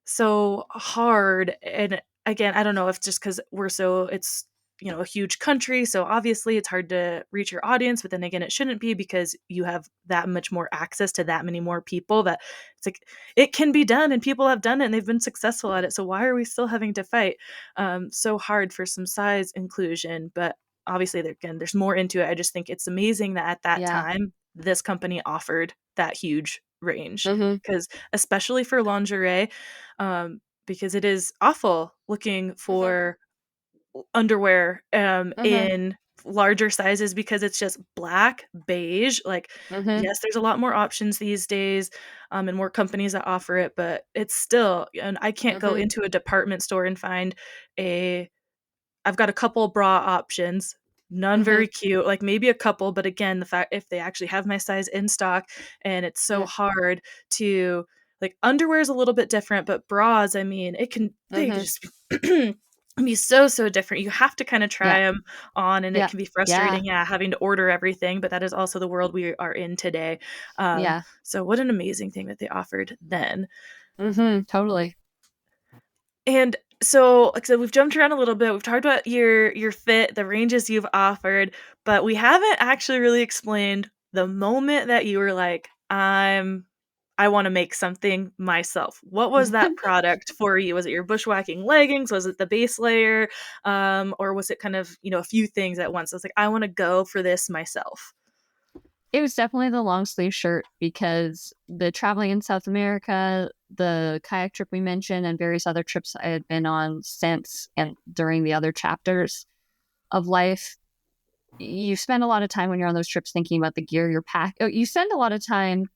so hard? And again, I don't know if just because it's a huge country, so obviously it's hard to reach your audience, but then again it shouldn't be because you have that much more access to that many more people that it's like it can be done and people have done it and they've been successful at it, so why are we still having to fight so hard for some size inclusion? But obviously again there's more into it. I just think it's amazing that at that Yeah. time this company offered that huge range Hmm. because especially for lingerie, because it is awful looking Hmm. for underwear, Hmm. in larger sizes because it's just black, beige, like, Hmm. yes, there's a lot more options these days, and more companies that offer it, but it's still and I can't go Hmm. into a department store and find a I've got a couple bra options, none Hmm. very cute, like, maybe a couple, but again, the fact if they actually have my size in stock and it's so Yeah. hard to like, underwear is a little bit different, but bras, I mean, they could Hmm. just be be so, so different. You have to kinda try Yeah. them on, and it Yeah. can be Yeah. frustrating, yeah, having to order everything, but that is also the world we are in today. Yeah. So what an amazing thing that they offered then. Hmm. Totally. And so, like I said, we've jumped around a little bit. We've talked about your fit, the ranges you've offered, but we haven't actually really explained the moment that you were like, I want to make something myself. What was that product for you? Was it your bushwhacking leggings? Was it the base layer? Or was it kind of, a few things at once? I was like, I want to go for this myself. It was definitely the long sleeve shirt because the traveling in South America, the kayak trip we mentioned, and various other trips I had been on since and during the other chapters of life, you spend a lot of time when you're on those trips thinking about the gear you're pack. Oh, you spend a lot of time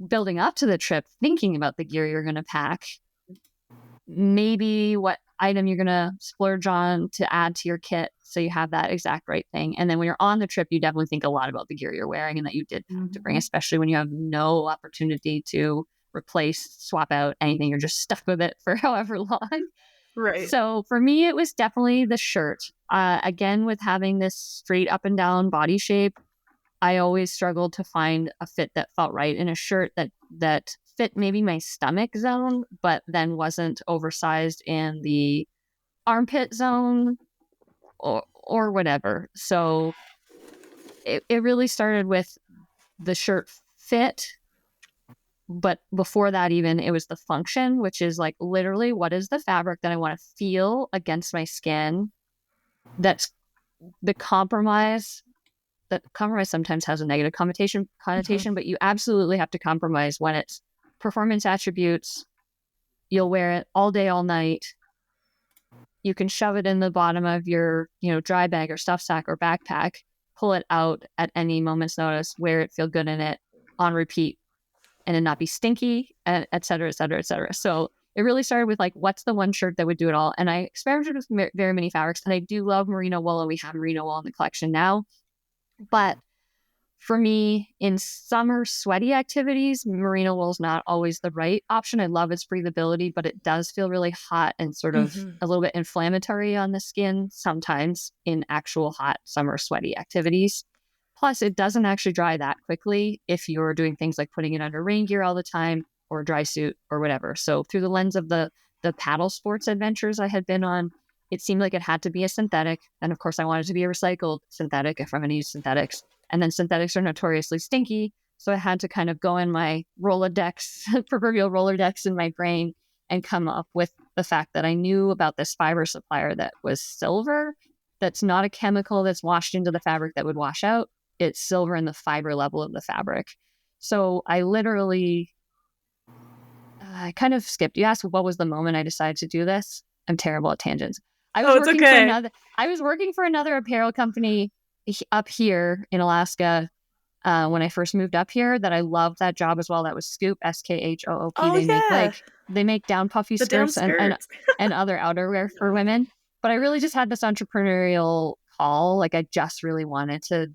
building up to the trip thinking about the gear you're going to pack, maybe what item you're going to splurge on to add to your kit so you have that exact right thing. And then when you're on the trip, you definitely think a lot about the gear you're wearing and that you did have to bring, Mhm. especially when you have no opportunity to replace, swap out anything. You're just stuck with it for however long. Right. So for me, it was definitely the shirt. Again, with having this straight up and down body shape, I always struggled to find a fit that felt right in a shirt that fit maybe my stomach zone, but then wasn't oversized in the armpit zone or whatever. So it really started with the shirt fit, but before that even it was the function, which is like literally what is the fabric that I want to feel against my skin that's the compromise. That compromise sometimes has a negative Mhm. connotation, but you absolutely have to compromise when it's performance attributes. You'll wear it all day, all night. You can shove it in the bottom of your, dry bag or stuff sack or backpack, pull it out at any moment's notice, wear it, feel good in it on repeat, and it not be stinky, et cetera, et cetera, et cetera. So it really started with like, what's the one shirt that would do it all? And I experimented with very many fabrics, and I do love merino wool, and we have merino wool in the collection now. But for me, in summer sweaty activities, merino wool is not always the right option. I love its breathability, but it does feel really hot and sort of Mhm. a little bit inflammatory on the skin sometimes in actual hot summer sweaty activities. Plus, it doesn't actually dry that quickly if you're doing things like putting it under rain gear all the time or a dry suit or whatever. So, through the lens of the paddle sports adventures I had been on, it seemed like it had to be a synthetic. And of course, I wanted to be a recycled synthetic if I'm going to use synthetics. And then synthetics are notoriously stinky. So I had to kind of go in my Rolodex, proverbial Rolodex in my brain, and come up with the fact that I knew about this fiber supplier that was silver. That's not a chemical that's washed into the fabric that would wash out. It's silver in the fiber level of the fabric. So I literally, I kind of skipped. You asked what was the moment I decided to do this. I'm terrible at tangents. I was Oh, it's working for okay. another apparel company up here in Alaska when I first moved up here. That I loved that job as well. That was Scoop, Skoop. Oh, yeah. They make down puffy The down skirts skirts. and other outerwear for women. But I really just had this entrepreneurial call. Like I just really wanted to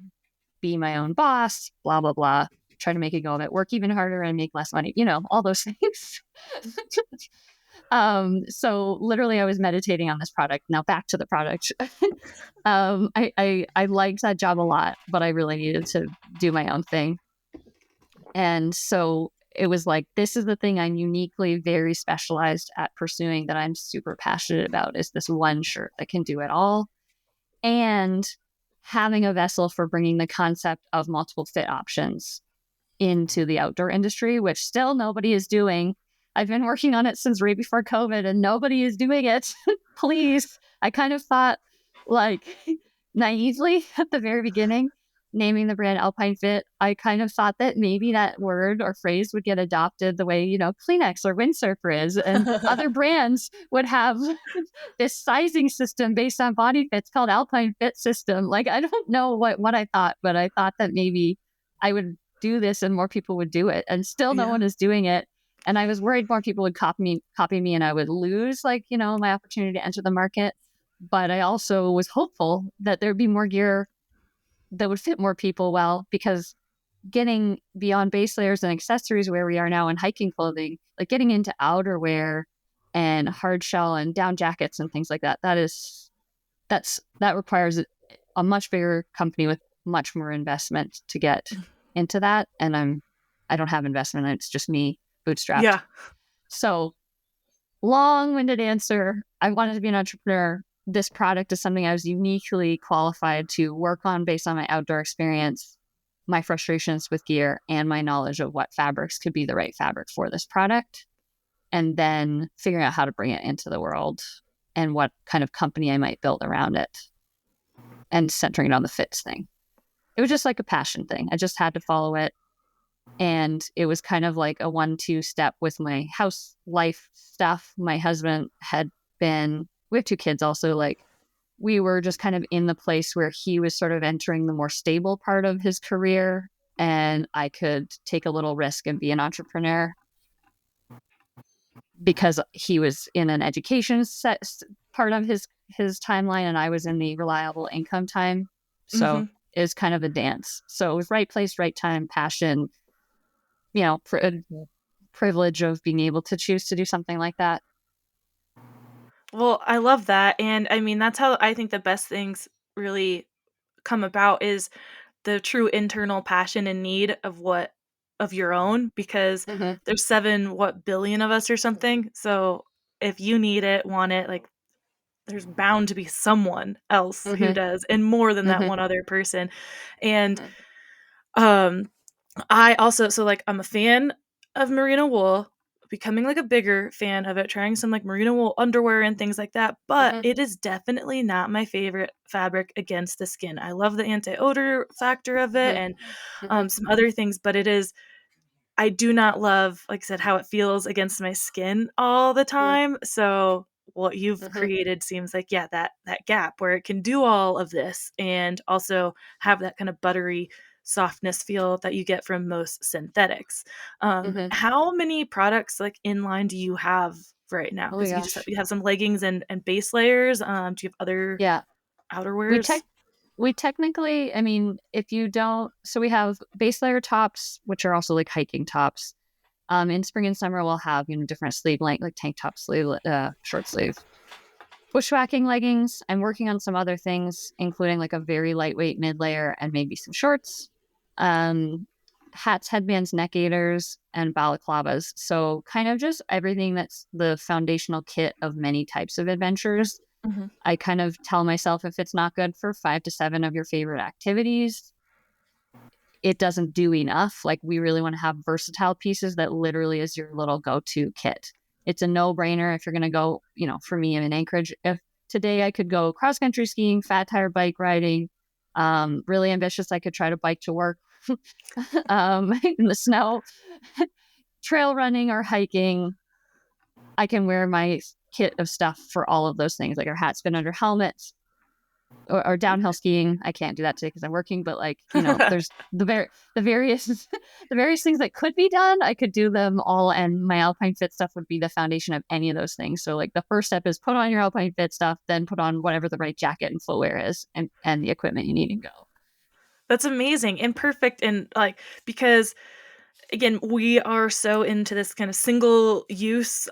be my own boss, blah, blah, blah. Try to make it go a bit, work even harder and make less money, all those things. So literally I was meditating on this product. Now back to the product. I liked that job a lot, but I really needed to do my own thing. And so it was like, this is the thing I'm uniquely very specialized at pursuing that I'm super passionate about is this one shirt that can do it all. And having a vessel for bringing the concept of multiple fit options into the outdoor industry, which still nobody is doing. I've been working on it since right before COVID and nobody is doing it. Please. I kind of thought like naively at the very beginning, naming the brand Alpine Fit, I kind of thought that maybe that word or phrase would get adopted the way, Kleenex or Windsurfer is, and other brands would have this sizing system based on body fits called Alpine Fit System. Like, I don't know what I thought, but I thought that maybe I would do this and more people would do it. And still no one is doing it. And I was worried more people would copy me and I would lose my opportunity to enter the market. But I also was hopeful that there'd be more gear that would fit more people well, because getting beyond base layers and accessories where we are now in hiking clothing, like getting into outerwear and hard shell and down jackets and things like that, that requires a much bigger company with much more investment to get into that. And I don't have investment. It's just me bootstrapped. Yeah. So long-winded answer. I wanted to be an entrepreneur. This product is something I was uniquely qualified to work on based on my outdoor experience, my frustrations with gear, and my knowledge of what fabrics could be the right fabric for this product. And then figuring out how to bring it into the world and what kind of company I might build around it, and centering it on the fits thing. It was just like a passion thing. I just had to follow it. And it was kind of like a 1-2 step with my house life stuff. My husband we have 2 kids also, like we were just kind of in the place where he was sort of entering the more stable part of his career, and I could take a little risk and be an entrepreneur because he was in an education part of his timeline and I was in the reliable income time. So it was kind of a dance. So it was right place, right time, passion, privilege of being able to choose to do something like that. Well, I love that. And I mean, that's how I think the best things really come about, is the true internal passion and need of your own, because there's 7 billion of us or something. So if you need it, want it, like there's bound to be someone else who does, and more than that one other person. And I also, so like I'm a fan of merino wool, becoming like a bigger fan of it, trying some like merino wool underwear and things like that, but it is definitely not my favorite fabric against the skin. I love the anti-odor factor of it and some other things, but I do not love, like I said, how it feels against my skin all the time. So what you've created seems like, yeah, that gap where it can do all of this and also have that kind of buttery softness feel that you get from most synthetics. How many products like in line do you have right now? Oh my Because gosh. you have some leggings and base layers. Do you have other outerwears? We technically, I mean, if you don't, so we have base layer tops, which are also like hiking tops. In spring and summer, we'll have, different sleeve length, like tank top sleeve, short sleeve. Bushwhacking leggings. I'm working on some other things, including like a very lightweight mid layer and maybe some shorts. Hats, headbands, neck gaiters, and balaclavas. So kind of just everything that's the foundational kit of many types of adventures Mhm. I kind of tell myself if it's not good for 5 to 7 of your favorite activities, it doesn't do enough. Like, we really want to have versatile pieces that literally is your little go-to kit. It's a no-brainer if you're going to go, for me, I'm in Anchorage. If today I could go cross-country skiing, fat tire bike riding, really ambitious, I could try to bike to work in the snow, trail running or hiking. I can wear my kit of stuff for all of those things, like our hat spin under helmets, or downhill skiing. I can't do that today because I'm working, but there's the various the various things that could be done. I could do them all, and my Alpine Fit stuff would be the foundation of any of those things. So like the first step is put on your Alpine Fit stuff, then put on whatever the right jacket and footwear is, and the equipment you need to go. That's amazing and perfect, and like, because again, we are so into this kind of single use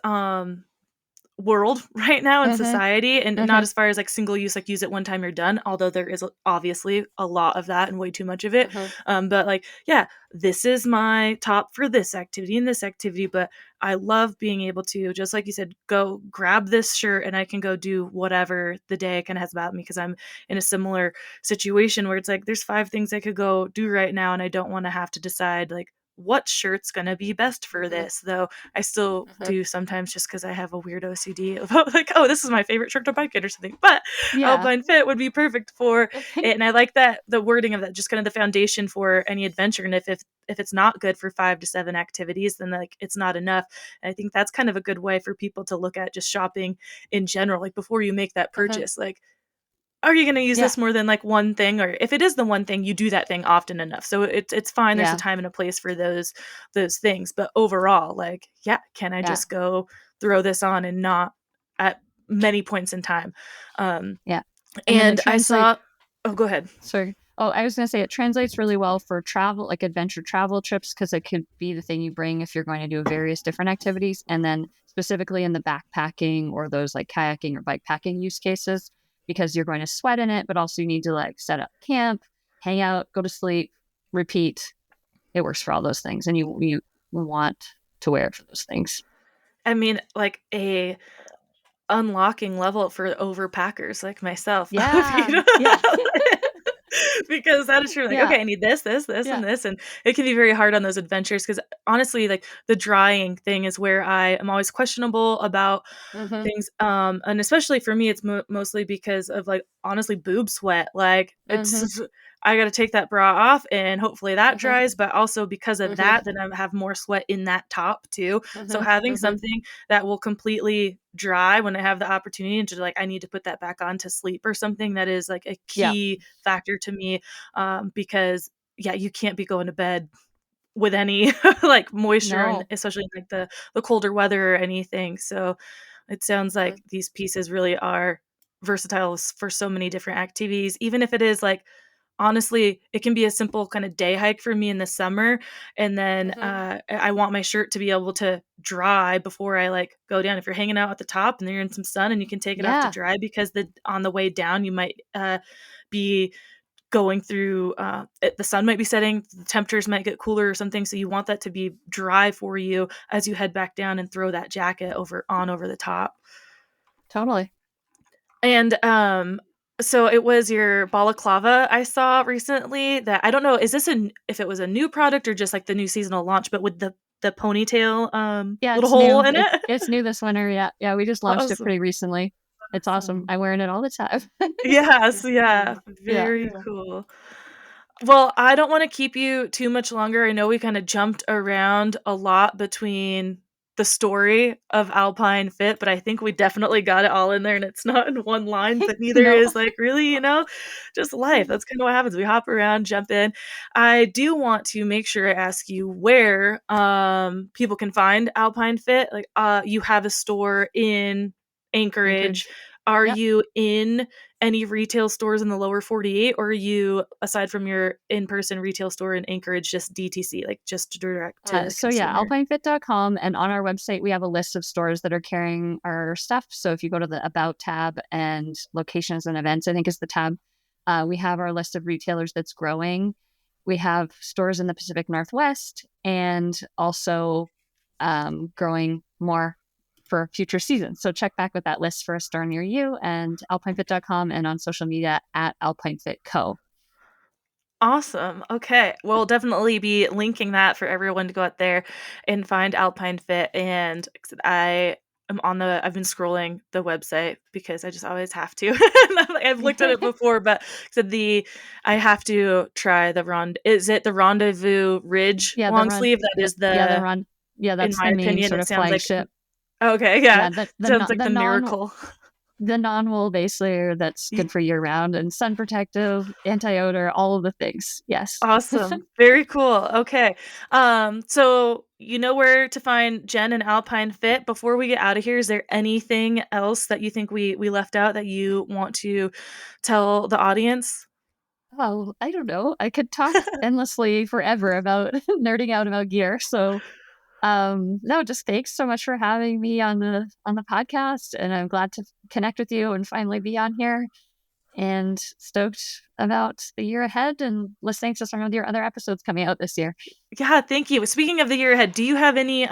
world right now in Mm-hmm. society, and not Mm-hmm. as far as like single use, like use it one time you're done, although there is obviously a lot of that and way too much of it. Mm-hmm. But like, yeah, this is my top for this activity and this activity, but I love being able to, just like you said, go grab this shirt and I can go do whatever the day kind of has about me, because I'm in a similar situation where it's like there's 5 things I could go do right now and I don't want to have to decide like what shirt's going to be best for Mm-hmm. this, though I still Mm-hmm. do sometimes, just because I have a weird OCD about like, oh, this is my favorite shirt to bike in or something. But Yeah. Alpine Fit would be perfect for it. And I like that, the wording of that, just kind of the foundation for any adventure. And if it's not good for 5 to 7 activities, then like it's not enough. And I think that's kind of a good way for people to look at just shopping in general. Like before you make that Mm-hmm. purchase, like, are you going to use Yeah. this more than like one thing? Or if it is the one thing, you do that thing often enough. So it's fine. There's a Yeah. time and a place for those things. But overall, like, yeah, can I Yeah. just go throw this on and not at many points in time? Um, Yeah. And then it and I translates. saw, oh, go ahead. Sorry. Oh, I was going to say it translates really well for travel, like adventure travel trips, because it could be the thing you bring if you're going to do various different activities. And then specifically in the backpacking or those like kayaking or bikepacking use cases, because you're going to sweat in it, but also you need to like set up camp, hang out, go to sleep, repeat. It works for all those things. And you want to wear it for those things. I mean, like a unlocking level for overpackers like myself. If you Yeah. know Yeah. because that is true. Like, Yeah. okay, I need this, Yeah. and this, and it can be very hard on those adventures. Because honestly, like the drying thing is where I am always questionable about Mm-hmm. things. And especially for me, it's mostly because of like honestly boob sweat. Like Mm-hmm. it's I got to take that bra off, and hopefully that Mm-hmm. dries. But also because of Mm-hmm. that, then I have more sweat in that top too. So Mm-hmm. having Mm-hmm. something that will completely dry when I have the opportunity to like, I need to put that back on to sleep or something, that is like a Yeah. key factor to me. Because yeah, you can't be going to bed with any like moisture, and No. especially like the colder weather or anything. So it sounds Mm-hmm. like these pieces really are versatile for so many different activities, even if it is like, honestly, it can be a simple kind of day hike for me in the summer, and then Mm-hmm. I want my shirt to be able to dry before I like go down. If you're hanging out at the top and then you're in some sun, and you can take it off to Yeah. dry, because the on the way down you might be going through the sun might be setting, the temperatures might get cooler or something, so you want that to be dry for you as you head back down and throw that jacket over the top. Totally. And so it was your balaclava I saw recently, that I don't know, is this if it was a new product or just like the new seasonal launch, but with the ponytail Yeah, little it's hole new. in it. It's new this winter. Yeah. Yeah. We just launched it Awesome. pretty recently. It's awesome. Awesome. I'm wearing it all the time. Yes, yeah, Yeah. very cool. Well, I don't want to keep you too much longer. I know we kind of jumped around a lot between the story of Alpine Fit, but I think we definitely got it all in there, and it's not in one line, but neither No. is like really, just life. That's kind of what happens. We hop around, jump in. I do want to make sure I ask you where people can find Alpine Fit. Like you have a store in Anchorage. Anchorage. Are Yep. you in any retail stores in the lower 48, or are you, aside from your in-person retail store in Anchorage, just DTC, like just direct to So yeah, consumer? alpinefit.com, and on our website we have a list of stores that are carrying our stuff. So if you go to the About tab and locations and events, I think is the tab, we have our list of retailers that's growing. We have stores in the Pacific Northwest and also growing more for future seasons. So check back with that list for a store near you, and alpinefit.com, and on social media at alpinefitco. Awesome. Okay. We'll definitely be linking that for everyone to go out there and find Alpine Fit. And I am I've been scrolling the website because I just always have to. I've looked at it before, but I have to try is it the Rendezvous Ridge long sleeve? That is in that's my the main opinion, sort it of sounds like, flagship. okay. Yeah. Sounds like The the miracle. The non-wool base layer that's good for year round, and sun protective, anti-odor, all of the things. Yes. Awesome. Very cool. Okay. So you know where to find Jen and Alpine Fit. Before we get out of here, is there anything else that you think we left out that you want to tell the audience? Oh, I don't know. I could talk endlessly forever about nerding out about gear. So no, just thanks so much for having me on the podcast, and I'm glad to connect with you and finally be on here, and stoked about the year ahead and listening to some of your other episodes coming out this year. Yeah, thank you. Speaking of the year ahead, do you have any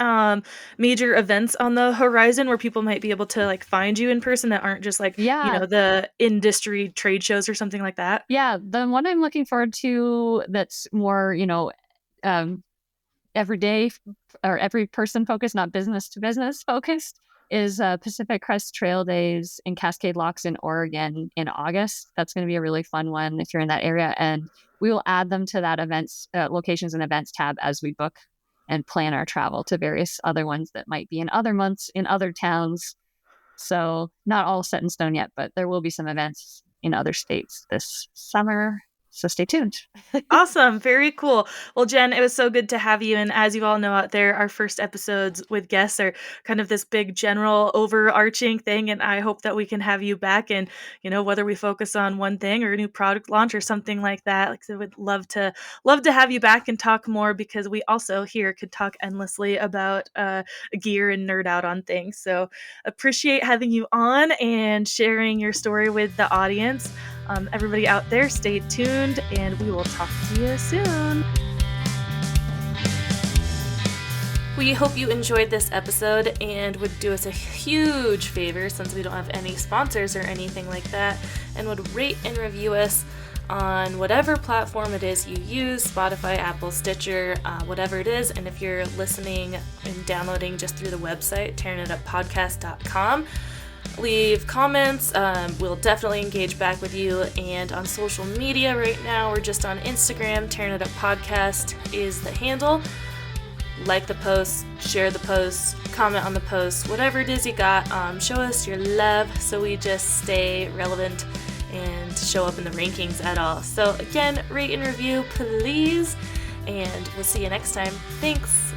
major events on the horizon where people might be able to like find you in person that aren't just like, Yeah. the industry trade shows or something like that? Yeah, the one I'm looking forward to that's more, everyday or every person focused, not business to business focused, is Pacific Crest Trail Days in Cascade Locks in Oregon in August. That's going to be a really fun one if you're in that area. And we will add them to that events, locations and events tab as we book and plan our travel to various other ones that might be in other months in other towns. So not all set in stone yet, but there will be some events in other states this summer. So stay tuned. Awesome. Very cool. Well, Jen, it was so good to have you. And as you all know out there, our first episodes with guests are kind of this big general overarching thing. And I hope that we can have you back, and, whether we focus on one thing or a new product launch or something like that. Like I would love to have you back and talk more, because we also here could talk endlessly about gear and nerd out on things. So appreciate having you on and sharing your story with the audience. Everybody out there, stay tuned, and we will talk to you soon. We hope you enjoyed this episode and would do us a huge favor, since we don't have any sponsors or anything like that, and would rate and review us on whatever platform it is you use, Spotify, Apple, Stitcher, whatever it is. And if you're listening and downloading just through the website, tearingituppodcast.com, leave comments. We'll definitely engage back with you. And on social media right now, we're just on Instagram. Tearing It Up Podcast is the handle. Like the post, share the post, comment on the post, whatever it is you got. Show us your love so we just stay relevant and show up in the rankings at all. So again, rate and review, please. And we'll see you next time. Thanks.